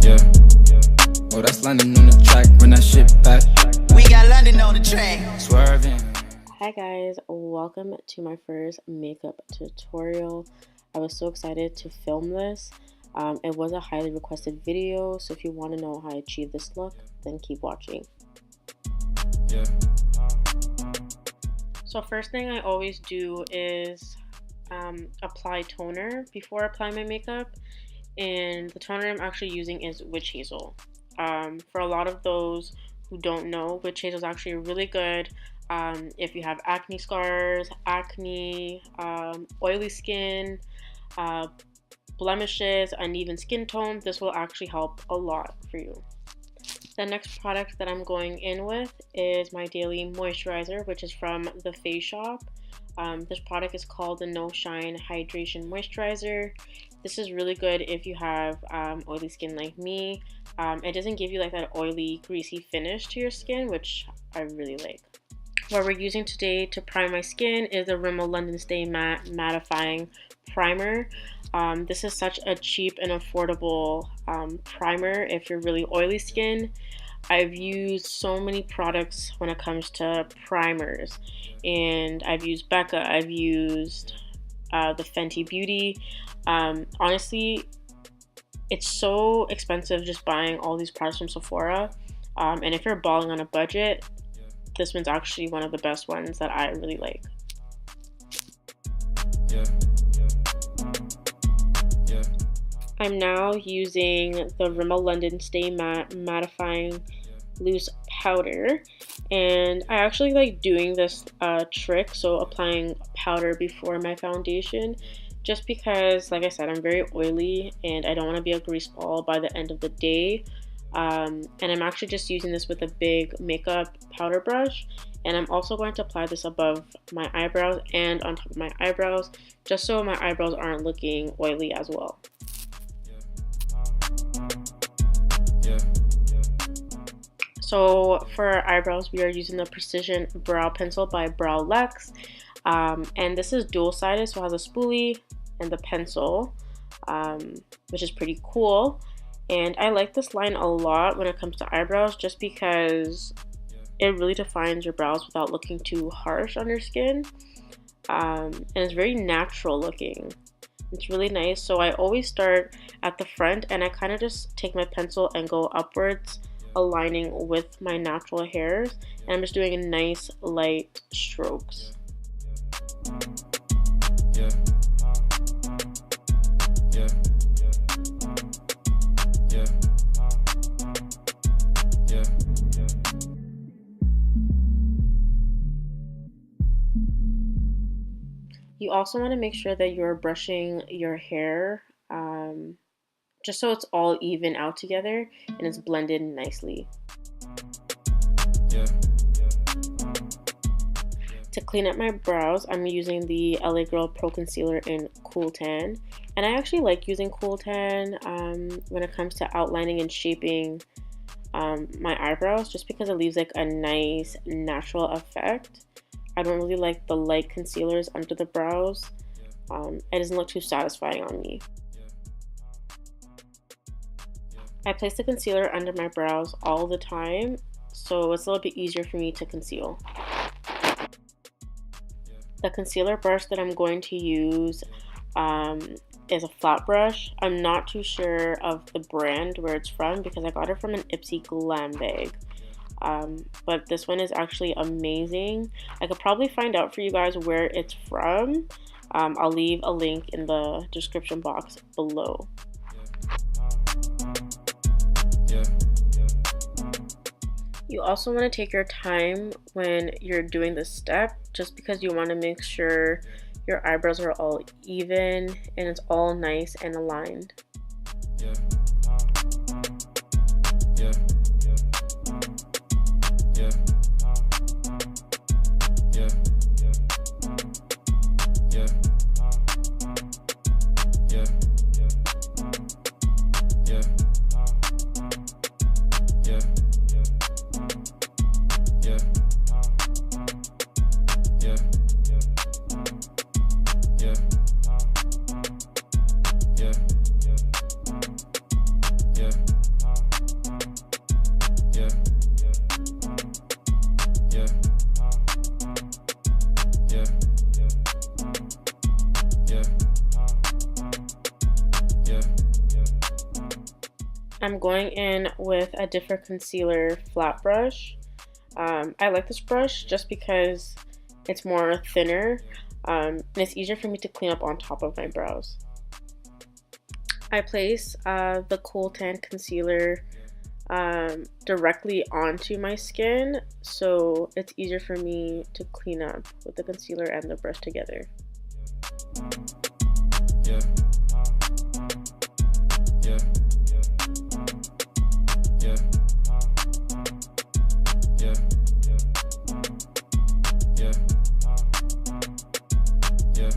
Yeah. Oh, that's London on the track. Run that shit back. We got London on the track. Swerving. Hi guys, welcome to my first makeup tutorial. I was so excited to film this. It was a highly requested video, so if you want to know how I achieved this look, then keep watching. Yeah. So first thing I always do is apply toner before applying my makeup, and the toner I'm actually using is Witch Hazel. For a lot of those who don't know, Witch Hazel is actually really good if you have acne scars, acne, oily skin, blemishes, uneven skin tone. This will actually help a lot for you. The next product that I'm going in with is my daily moisturizer, which is from the Face Shop. This product is called the No Shine Hydration Moisturizer. This is really good if you have oily skin like me. It doesn't give you like that oily, greasy finish to your skin, which I really like. What we're using today to prime my skin is the Rimmel London Stay Matte Mattifying Primer. This is such a cheap and affordable primer if you're really oily skin. I've used so many products when it comes to primers, and I've used Becca, I've used the Fenty Beauty. Honestly, it's so expensive just buying all these products from Sephora, and if you're balling on a budget, this one's actually one of the best ones that I really like. Yeah. Yeah. I'm now using the Rimmel London Stay Matte Mattifying Loose Powder, and I actually like doing this trick, so applying powder before my foundation, just because, like I said, I'm very oily and I don't want to be a grease ball by the end of the day. And I'm actually just using this with a big makeup powder brush, and I'm also going to apply this above my eyebrows and on top of my eyebrows, just so my eyebrows aren't looking oily as well. Yeah. So for our eyebrows, we are using the Precision Brow Pencil by BrowLuxe, and this is dual-sided, so it has a spoolie and the pencil, which is pretty cool. And I like this line a lot when it comes to eyebrows, just because it really defines your brows without looking too harsh on your skin, and it's very natural looking. It's really nice. So I always start at the front, and I kind of just take my pencil and go upwards, aligning with my natural hairs, and I'm just doing a nice light strokes. Yeah. Yeah. Yeah. Yeah. You also want to make sure that you're brushing your hair just so it's all even out together and it's blended nicely. Yeah. To clean up my brows, I'm using the LA Girl Pro Concealer in Cool Tan, and I actually like using Cool Tan when it comes to outlining and shaping my eyebrows, just because it leaves like a nice natural effect. I don't really like the light concealers under the brows. It doesn't look too satisfying on me. I place the concealer under my brows all the time, so it's a little bit easier for me to conceal. The concealer brush that I'm going to use is a flat brush. I'm not too sure of the brand where it's from because I got it from an Ipsy Glam bag. But this one is actually amazing. I could probably find out for you guys where it's from. I'll leave a link in the description box below. Yeah. You also want to take your time when you're doing this step, just because you want to make sure your eyebrows are all even and it's all nice and aligned. Yeah. Yeah. Yeah. Yeah. Yeah. Yeah. Yeah. Yeah. Yeah. Yeah. Yeah. Yeah. Yeah. I'm going in with a different concealer flat brush. I like this brush just because it's more thinner and it's easier for me to clean up on top of my brows. I place the Cool Tan concealer directly onto my skin, so it's easier for me to clean up with the concealer and the brush together. Yeah. Yeah. Yeah. Yeah. Yeah. Yeah. Yeah.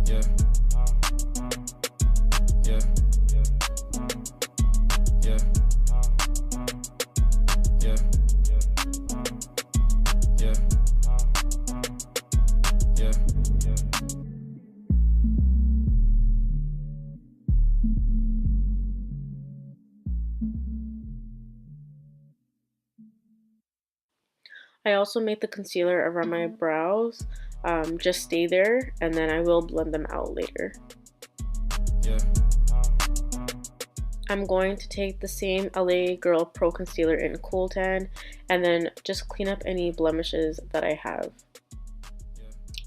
Yeah. Yeah. Yeah. Yeah. Yeah. I also make the concealer around my brows. Just stay there and then I will blend them out later. Yeah. I'm going to take the same LA Girl Pro Concealer in Cool Tan and then just clean up any blemishes that I have.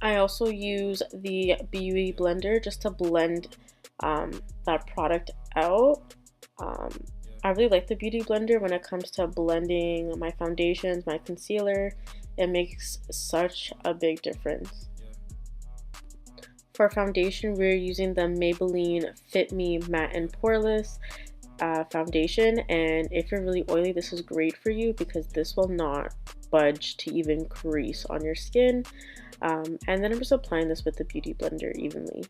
I also use the Beauty Blender just to blend that product out. I really like the Beauty Blender when it comes to blending my foundations, my concealer. It makes such a big difference. For foundation, we're using the Maybelline Fit Me Matte and Poreless foundation, and if you're really oily, this is great for you because this will not budge to even crease on your skin. And then I'm just applying this with the Beauty Blender evenly.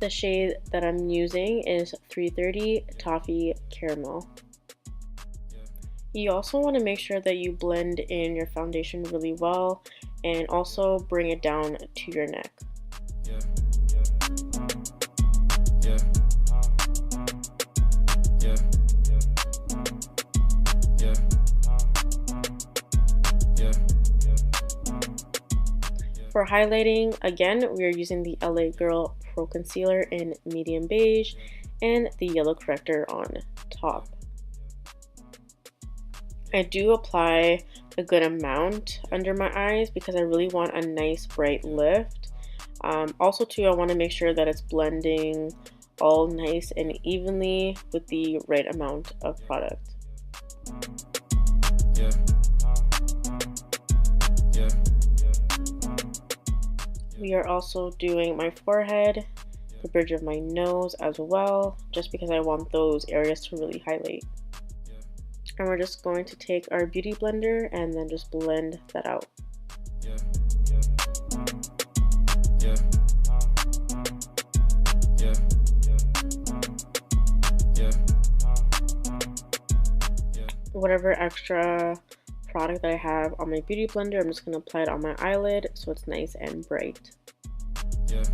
The shade that I'm using is 330 Toffee Caramel. You also want to make sure that you blend in your foundation really well and also bring it down to your neck. Yeah. Yeah. Yeah. Yeah. Yeah. For highlighting, again, we are using the LA Girl Pro Concealer in medium beige and the yellow corrector on top. I do apply a good amount under my eyes because I really want a nice bright lift. Also too, I want to make sure that it's blending all nice and evenly with the right amount of product. Yeah. Yeah. We are also doing my forehead, the bridge of my nose as well, just because I want those areas to really highlight. And we're just going to take our Beauty Blender and then just blend that out. Yeah. Yeah. Yeah. Yeah. Yeah. Whatever extra product that I have on my Beauty Blender, I'm just going to apply it on my eyelid so it's nice and bright. Yeah.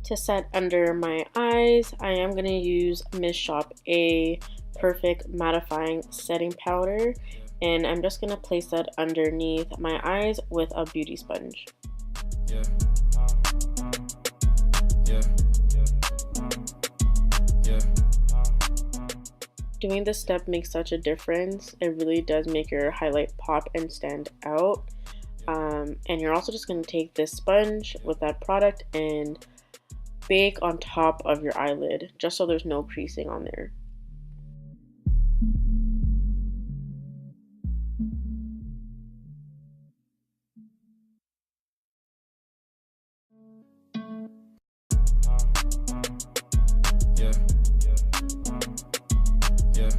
To set under my eyes, I am going to use Miss Shop A Perfect Mattifying Setting Powder, and I'm just going to place that underneath my eyes with a beauty sponge. Yeah. Yeah. Yeah. Doing this step makes such a difference. It really does make your highlight pop and stand out. And you're also just going to take this sponge with that product and bake on top of your eyelid just so there's no creasing on there. Yeah. Yeah.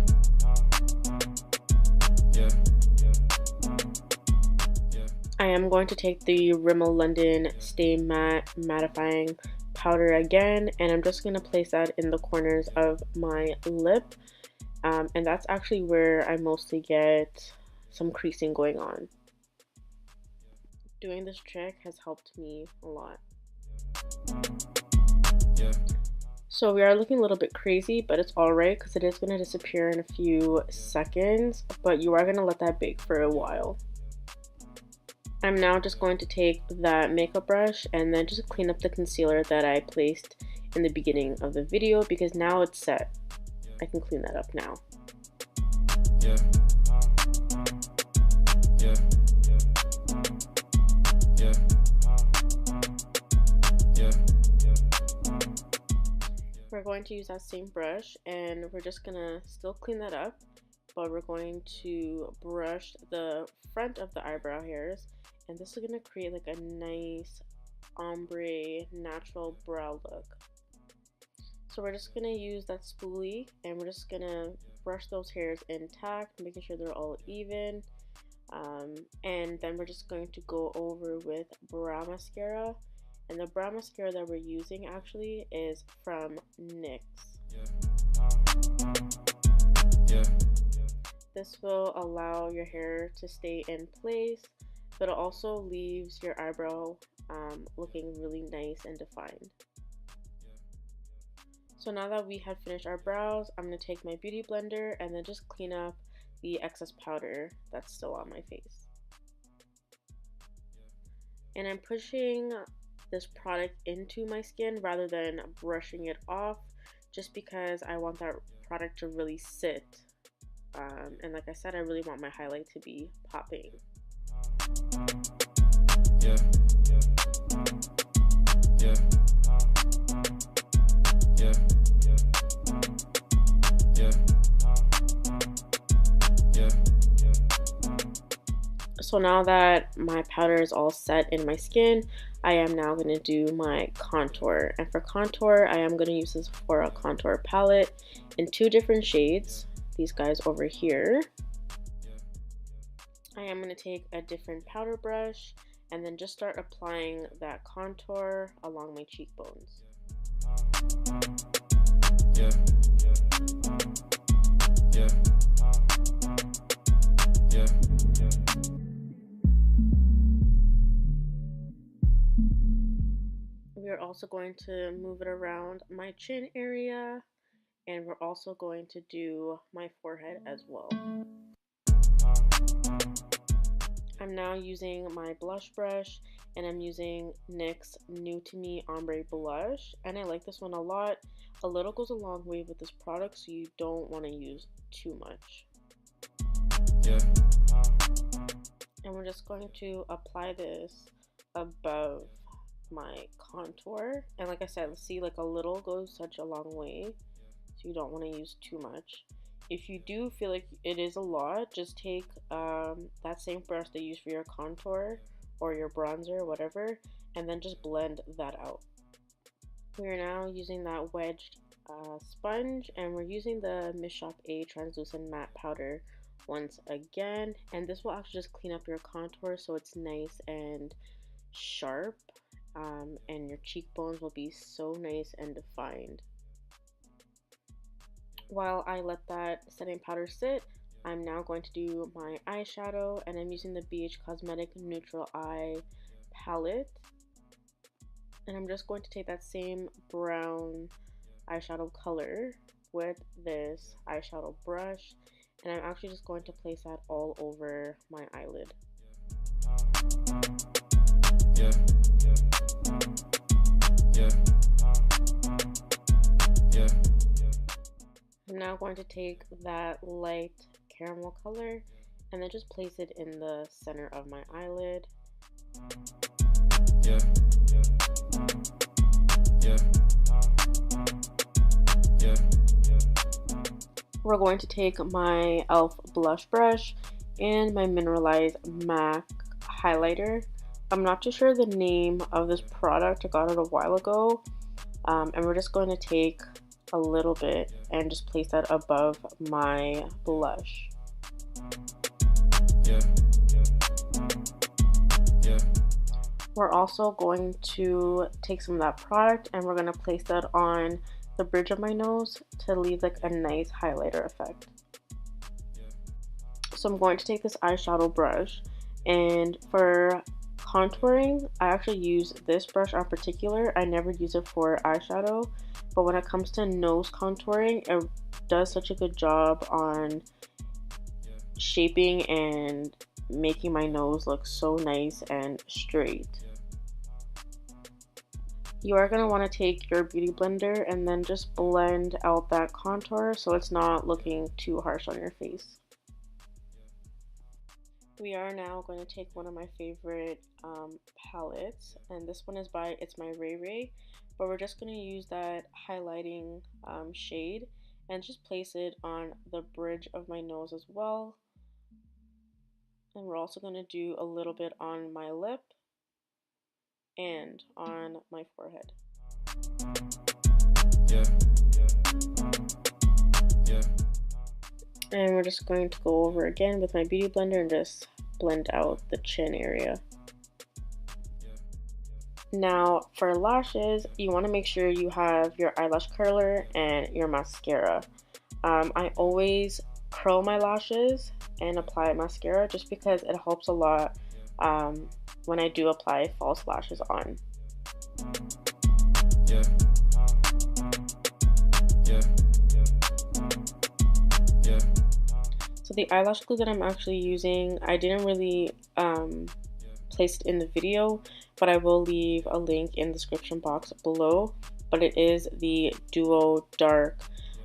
Yeah. I am going to take the Rimmel London Stay Matte Mattifying Powder again, and I'm just going to place that in the corners of my lip, and that's actually where I mostly get some creasing going on. Doing this trick has helped me a lot. Yeah. So we are looking a little bit crazy, but it's alright because it is going to disappear in a few seconds, but you are going to let that bake for a while. I'm now just going to take that makeup brush and then just clean up the concealer that I placed in the beginning of the video, because now it's set. I can clean that up now. Yeah. Yeah. Yeah. Yeah. We're going to use that same brush and we're just gonna still clean that up, but we're going to brush the front of the eyebrow hairs, and this is gonna create like a nice ombre natural brow look. So we're just gonna use that spoolie and we're just gonna brush those hairs intact, making sure they're all even. And then we're just going to go over with brow mascara, and the brow mascara that we're using actually is from NYX. Yeah. This will allow your hair to stay in place, but it also leaves your eyebrow looking really nice and defined. So now that we have finished our brows, I'm going to take my beauty blender and then just clean up the excess powder that's still on my face. And I'm pushing this product into my skin rather than brushing it off, just because I want that product to really sit. And like I said, I really want my highlight to be popping. Yeah. Yeah. Yeah. Yeah. Yeah. So now that my powder is all set in my skin, I am now going to do my contour. And for contour, I am going to use this Sephora contour palette in 2 different shades. These guys over here. I am going to take a different powder brush and then just start applying that contour along my cheekbones. Yeah. Yeah. Yeah. We are also going to move it around my chin area, and we're also going to do my forehead as well. I'm now using my blush brush, and I'm using NYX New to Me Ombre Blush, and I like this one a lot. A little goes a long way with this product, so you don't want to use too much. Yeah. And we're just going to apply this above my contour, and like I said, let's see, like a little goes such a long way, so you don't want to use too much. If you do feel like it is a lot, just take that same brush that you use for your contour or your bronzer, whatever, and then just blend that out. We are now using that wedged sponge, and we're using the Miss Shop A translucent matte powder once again, and this will actually just clean up your contour so it's nice and sharp, and your cheekbones will be so nice and defined. While I let that setting powder sit, I'm now going to do my eyeshadow, and I'm using the BH Cosmetic Neutral Eye Palette. And I'm just going to take that same brown eyeshadow color with this eyeshadow brush, and I'm actually just going to place that all over my eyelid. Yeah. Yeah. Yeah. I'm now going to take that light caramel color and then just place it in the center of my eyelid. Yeah. Yeah. Yeah. We're going to take my e.l.f. blush brush and my mineralized MAC highlighter. I'm not too sure the name of this product. I got it a while ago. And we're just going to take a little bit and just place that above my blush. Yeah. Yeah. We're also going to take some of that product and we're going to place that on the bridge of my nose to leave like a nice highlighter effect. So I'm going to take this eyeshadow brush, and for contouring I actually use this brush in particular. I never use it for eyeshadow, but when it comes to nose contouring, it does such a good job on shaping and making my nose look so nice and straight. You are going to want to take your beauty blender and then just blend out that contour so it's not looking too harsh on your face. We are now going to take one of my favorite palettes, and this one is by ItsMyRayeRaye, but we're just going to use that highlighting shade and just place it on the bridge of my nose as well. And we're also going to do a little bit on my lip and on my forehead. And we're just going to go over again with my beauty blender and just blend out the chin area. Now for lashes, you want to make sure you have your eyelash curler and your mascara. I always curl my lashes and apply mascara just because it helps a lot when I do apply false lashes on. So the eyelash glue that I'm actually using, I didn't really place it in the video, but I will leave a link in the description box below. But it is the Duo Dark,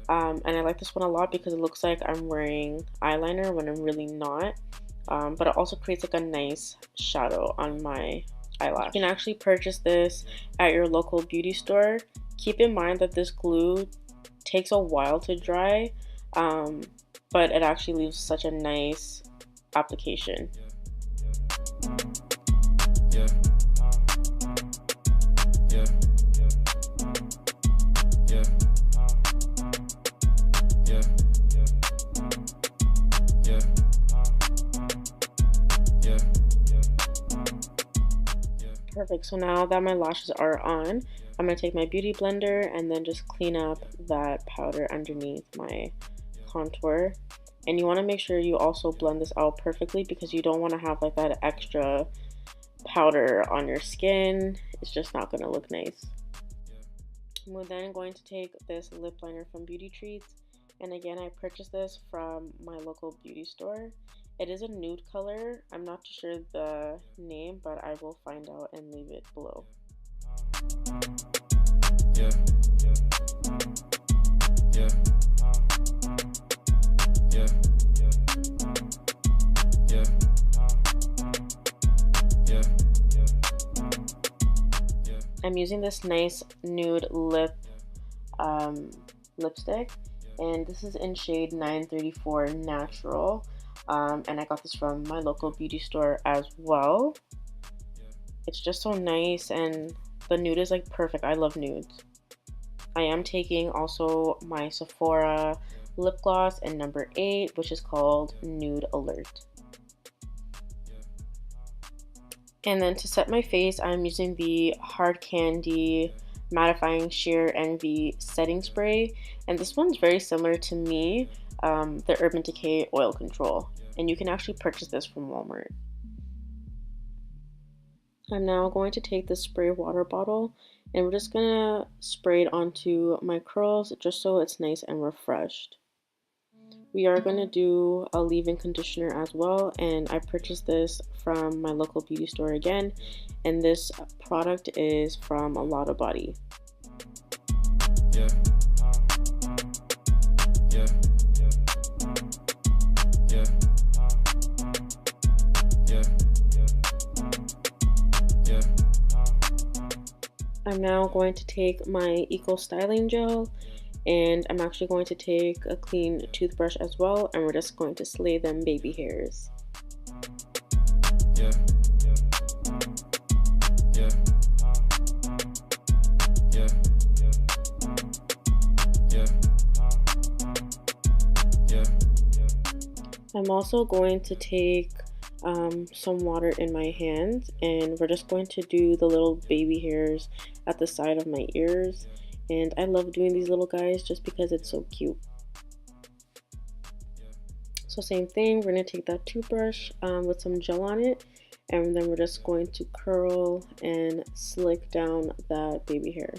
and I like this one a lot because it looks like I'm wearing eyeliner when I'm really not. But it also creates like a nice shadow on my eyelash. You can actually purchase this at your local beauty store. Keep in mind that this glue takes a while to dry, but it actually leaves such a nice application. Perfect. So now that my lashes are on, I'm going to take my beauty blender and then just clean up that powder underneath my contour. And you want to make sure you also blend this out perfectly because you don't want to have like that extra powder on your skin. It's just not going to look nice. We're then going to take this lip liner from Beauty Treats, and again I purchased this from my local beauty store. It is a nude color. I'm not too sure the name, but I will find out and leave it below. I'm using this nice nude lip lipstick, and this is in shade 934 Natural. And I got this from my local beauty store as well. It's just so nice, and the nude is like perfect. I love nudes. I am taking also my Sephora lip gloss in number 8, which is called Nude Alert. And then to set my face, I'm using the Hard Candy Mattifying Sheer Envy Setting Spray. And this one's very similar to me, the Urban Decay Oil Control. And you can actually purchase this from Walmart. I'm now going to take the spray water bottle and we're just gonna spray it onto my curls just so it's nice and refreshed. We are going to do a leave-in conditioner as well, and I purchased this from my local beauty store again, and this product is from LottaBody. I'm now going to take my Eco Styling Gel, and I'm actually going to take a clean toothbrush as well, and we're just going to slay them baby hairs. I'm also going to take some water in my hands, and we're just going to do the little baby hairs at the side of my ears. And I love doing these little guys just because it's so cute. So same thing, we're going to take that toothbrush with some gel on it, and then we're just going to curl and slick down that baby hair.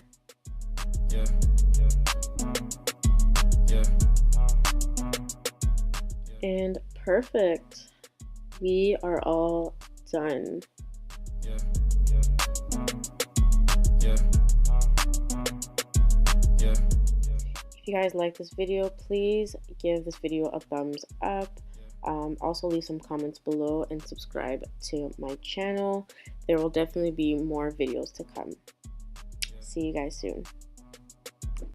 And perfect. We are all done. Yeah. Yeah. Yeah. If you guys like this video, please give this video a thumbs up. Also leave some comments below and subscribe to my channel. There will definitely be more videos to come. See you guys soon.